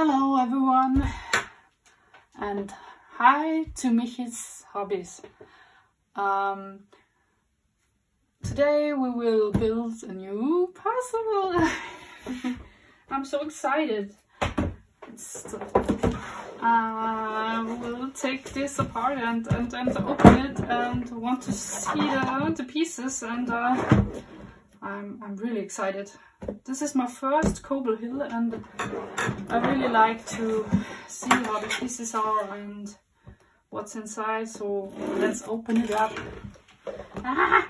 Hello everyone, and hi to Michi's Hobbies. Today we will build a new puzzle. I'm so excited. We'll take this apart and open it and want to see the pieces, and I'm really excited. This is my first Cobble hill and I really like to see how the pieces are and what's inside, so let's open it up. Ah!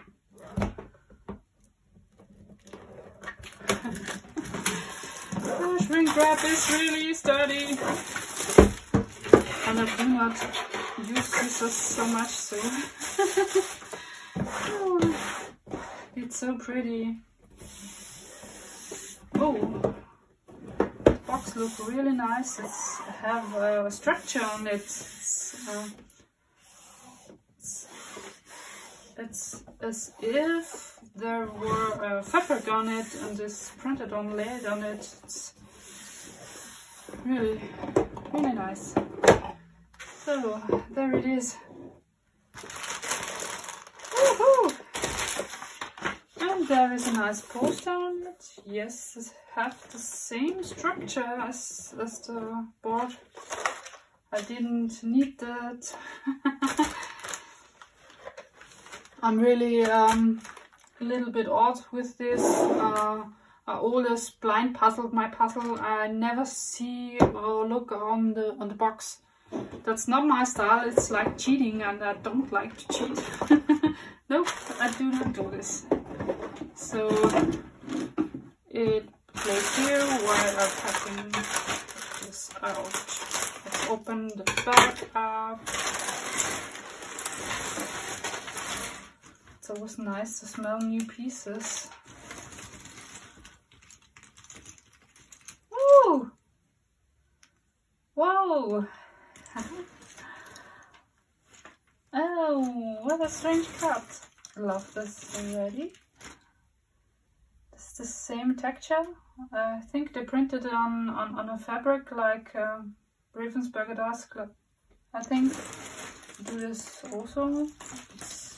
The shrink wrap is really sturdy and I do not use scissors so much, so oh, it's so pretty. Oh, the box looks really nice. It's have a structure on it. It's as if there were fabric on it and is printed on lead on it. It's really nice. So there it is. Woohoo! And there is a nice poster on it. Yes, it has the same structure as the board. I didn't need that. I'm really a little bit odd with this. I always blind puzzle my puzzle. I never see or look on the box. That's not my style. It's like cheating, and I don't like to cheat. Nope, I do not do this. So it plays here while I'm packing this out. Let's open the back up. It's always nice to smell new pieces. Woo! Whoa! Oh, what a strange cut. I love this already. It's the same texture. I think they printed it on a fabric like Ravensburger does. I think do this also. It's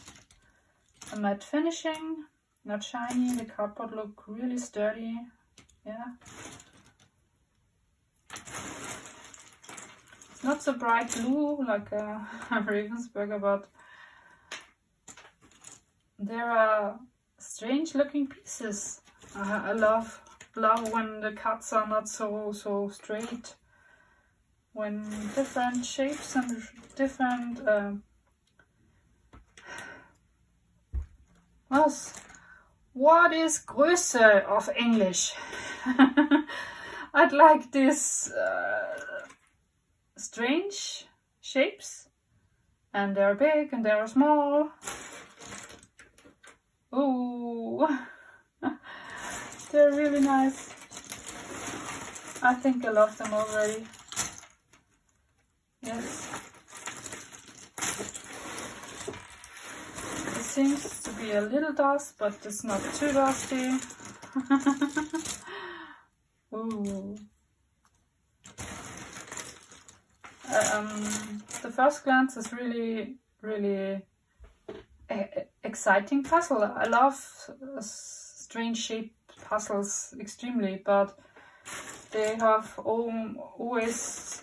a matte finishing, not shiny. The cardboard look really sturdy. Yeah. It's not so bright blue like a Ravensburger, but there are strange looking pieces. I love when the cuts are not so straight. When different shapes and different what is Größe of English? I'd like this strange shapes, and they're big and they're small. Ooh, they're really nice. I think I love them already. Yes. It seems to be a little dust, but it's not too dusty. Ooh. The first glance is really exciting puzzle. I love strange shaped puzzles extremely, but they have always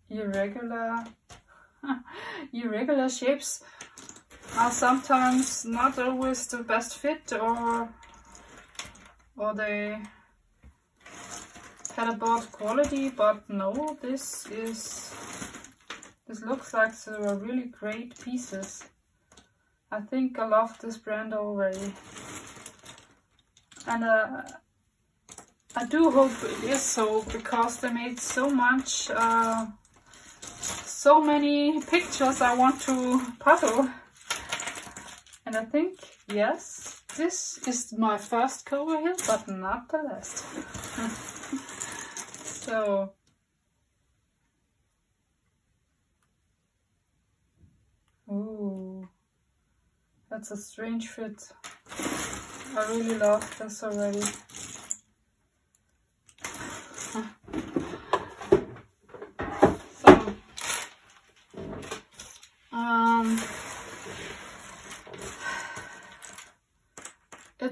irregular shapes. Are sometimes not always the best fit, or they had a bad quality, but no, this looks like they were really great pieces. I think I love this brand already, and I do hope it is so, because they made so much, so many pictures I want to puzzle, and I think yes, this is my first Cobble hill, but not the last. So ooh, that's a strange fit. I really love this already.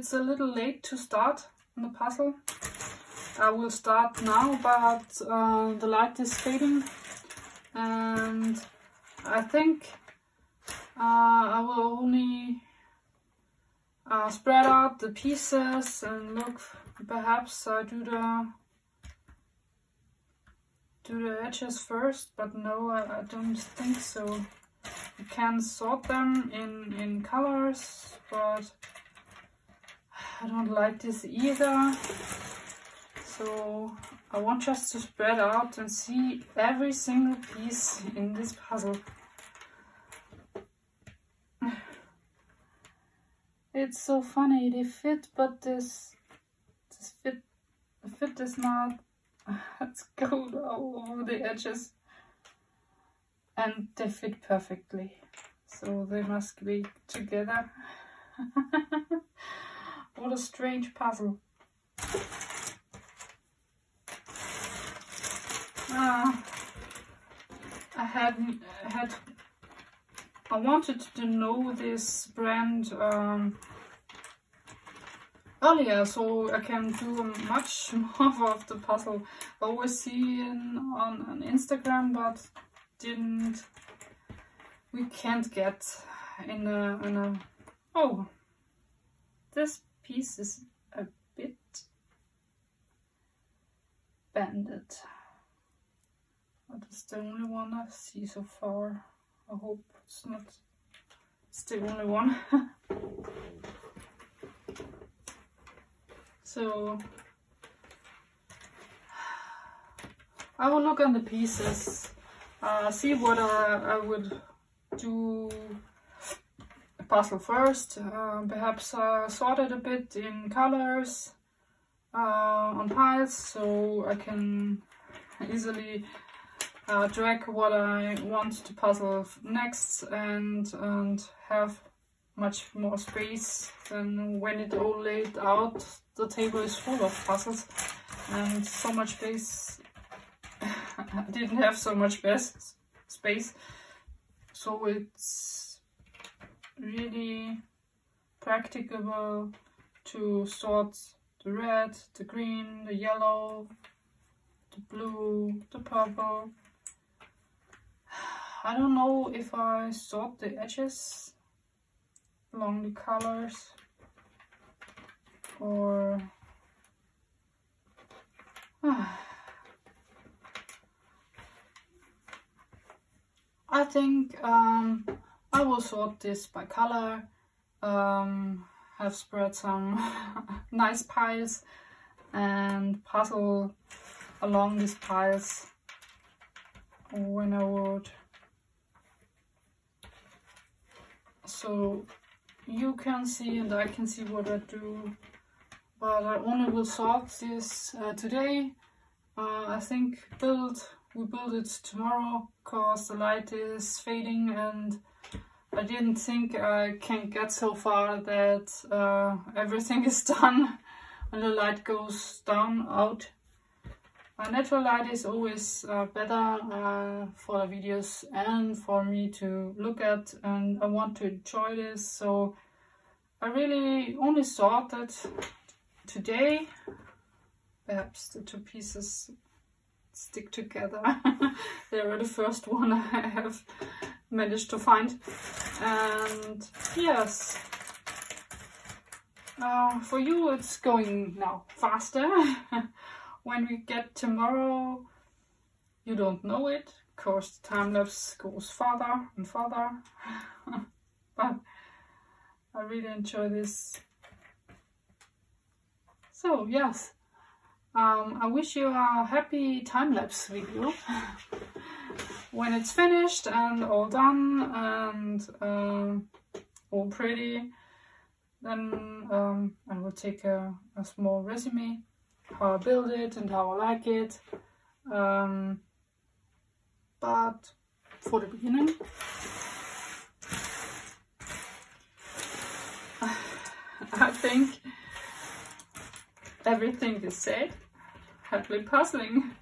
it's a little late to start on the puzzle. I will start now, but the light is fading, and I think I will only spread out the pieces and look. Perhaps I do the edges first, but no, I don't think so. You can sort them in colors, but I don't like this either. So I want just to spread out and see every single piece in this puzzle. It's so funny, they fit, but this fit, the fit is not. It's gold all over the edges, and they fit perfectly, so they must be together. What a strange puzzle. I wanted to know this brand earlier, so I can do much more of the puzzle. I always see on Instagram, but we can't get in a. Oh, this piece is a bit bended. That is the only one I see so far. I hope it's not. It's the only one. So I will look on the pieces, see what I would do a puzzle first. Perhaps sort it a bit in colors on piles, so I can easily drag what I want to puzzle next and have much more space than when it all laid out. The table is full of puzzles and so much space. I didn't have so much space, so it's really practicable to sort the red, the green, the yellow, the blue, the purple. I don't know if I sort the edges along the colors or I think I will sort this by color. Have spread some nice piles and puzzle along these piles when I would. So you can see and I can see what I do, but I only will sort this today. I think we build it tomorrow because the light is fading and I didn't think I can get so far that everything is done when the light goes down out. Natural light is always better for the videos and for me to look at, and I want to enjoy this, so I really only sorted today. Perhaps the two pieces stick together. They were the first one I have managed to find. And yes, for you it's going now faster. When we get tomorrow, you don't know it. Of course, the time-lapse goes farther and farther. But I really enjoy this. So yes, I wish you a happy time-lapse video when it's finished and all done and all pretty. Then I will take a small resume, how I build it and how I like it. But for the beginning, I think everything is said. Happy puzzling!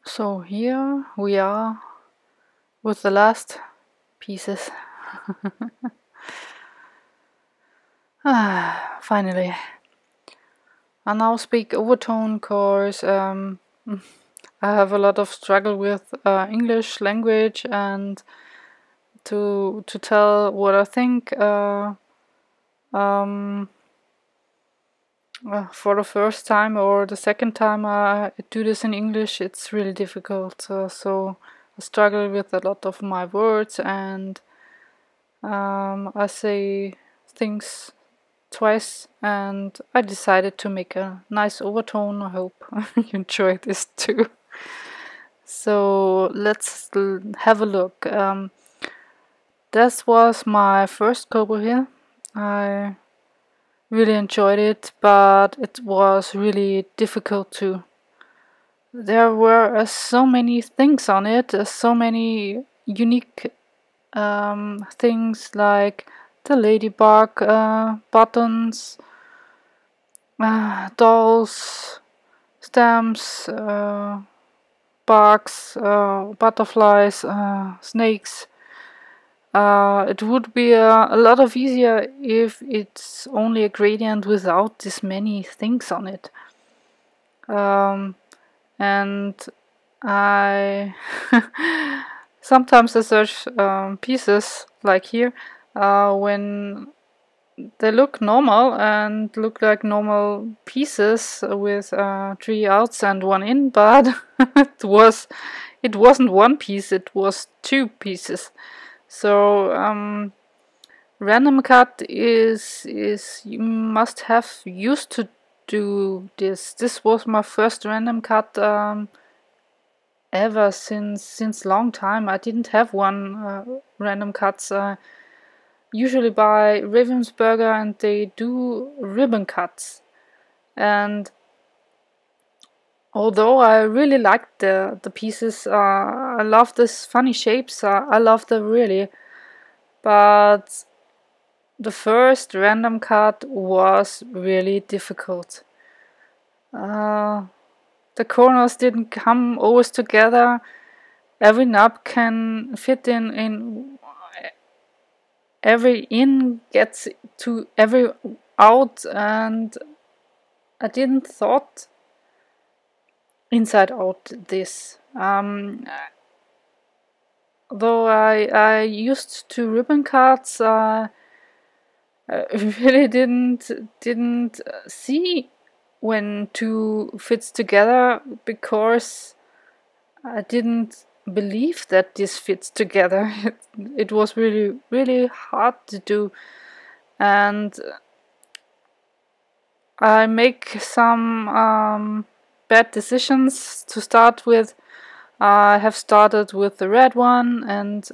So here we are with the last pieces. Finally. I now speak overtone course. I have a lot of struggle with English language and to tell what I think. For the first time or the second time I do this in English, it's really difficult. So I struggle with a lot of my words, and I say things twice, and I decided to make a nice overtone. I hope you enjoy this too. So let's have a look. This was my first Cobble here. I really enjoyed it, but it was really difficult too. There were so many things on it, so many unique things like the ladybug, buttons, dolls, stamps, bugs, butterflies, snakes. It would be a lot of easier if it's only a gradient without this many things on it. And I sometimes I search pieces like here when they look normal and look like normal pieces with 3 outs and 1 in, but it wasn't one piece, it was 2 pieces. So random cut is you must have used to do this. This was my first random cut ever since long time. I didn't have one random cuts. Usually by Ravensburger, and they do ribbon cuts. And although I really liked the pieces, I love these funny shapes. I love them really. But the first random cut was really difficult. The corners didn't come always together. Every knob can fit in every in gets to every out, and I didn't thought inside out this. Though I used to ribbon cuts, I really didn't see when 2 fits together, because I didn't believe that this fits together. It was really hard to do, and I make some bad decisions to start with. I have started with the red one, and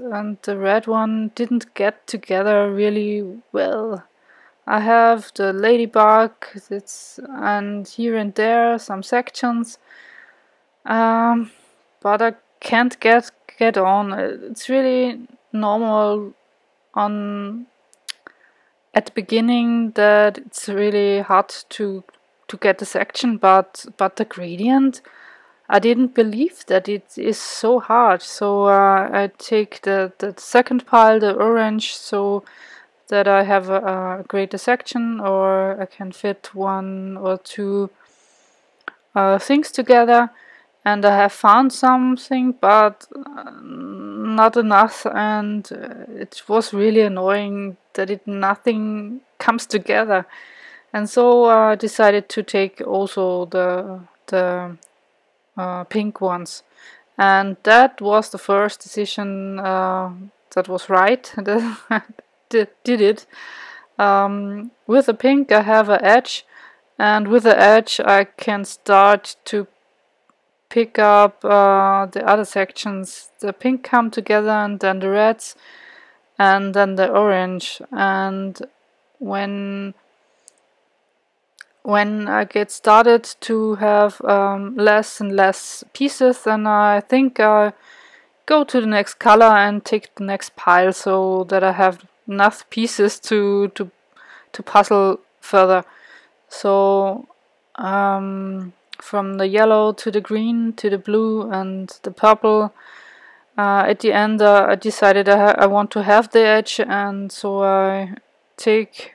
the red one didn't get together really well. I have the ladybug, and here and there some sections, but I can't get on. It's really normal at the beginning that it's really hard to to get the section, but the gradient, I didn't believe that it is so hard. So I take the second pile, the orange, so that I have a greater section, or I can fit one or two things together. And I have found something, but not enough, and it was really annoying that nothing comes together. And so I decided to take also the pink ones, and that was the first decision that was right. did it. With the pink I have an edge, and with the edge I can start to pick up the other sections. The pink come together, and then the reds, and then the orange. And when I get started to have less and less pieces, then I think I go to the next color and take the next pile, so that I have enough pieces to puzzle further. So from the yellow to the green to the blue and the purple, at the end I decided I want to have the edge, and so I take,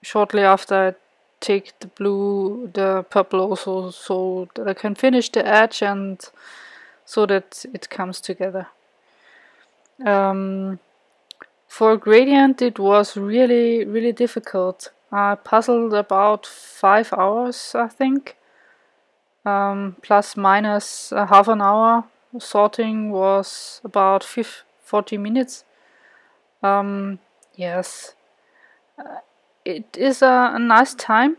shortly after, I take the blue, the purple also, so that I can finish the edge and so that it comes together. For gradient it was really difficult. I puzzled about 5 hours, I think, plus minus half an hour. Sorting was about 40 minutes. Yes, it is a nice time,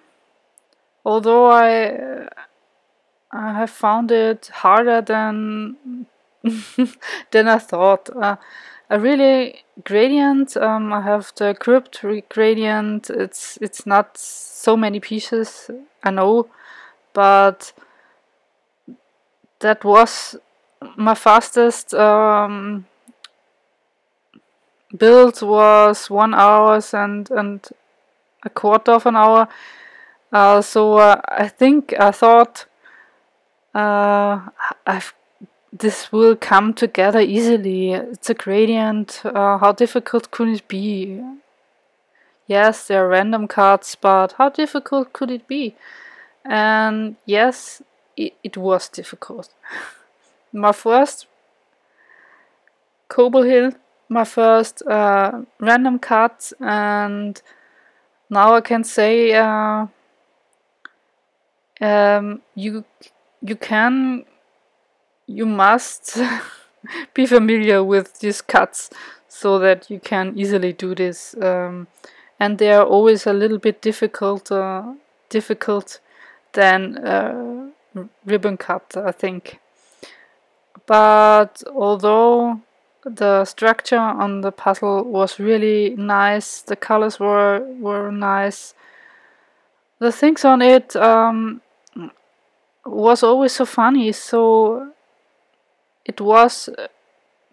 although I have found it harder than than I thought. A really gradient, I have the grouped gradient. It's not so many pieces, I know, but that was my fastest build was 1 hour and a quarter of an hour. So I thought this will come together easily. It's a gradient. How difficult could it be? Yes, there are random cards, but how difficult could it be? And yes, it was difficult. My first Cobble hill, my first random cards, and now I can say you must be familiar with these cuts so that you can easily do this, and they are always a little bit difficult than ribbon cut, I think. But although the structure on the puzzle was really nice, the colors were nice, the things on it was always so funny, so it was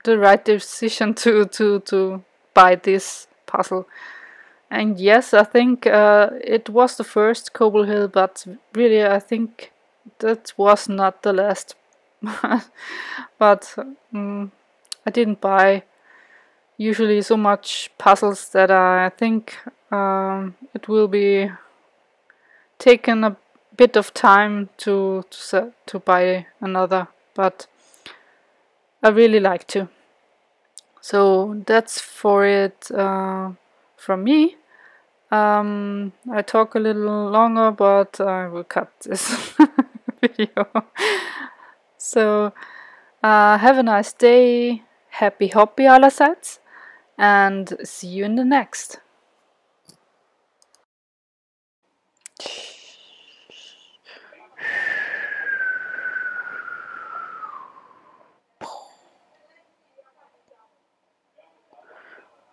the right decision to buy this puzzle. And yes, I think it was the first Cobble hill, but really I think that was not the last. But I didn't buy usually so much puzzles that I think it will be taken a bit of time to buy another, but I really like to. So that's for it from me. I talk a little longer, but I will cut this video. So have a nice day, happy hobby allerseits, and see you in the next.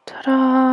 Ta-da!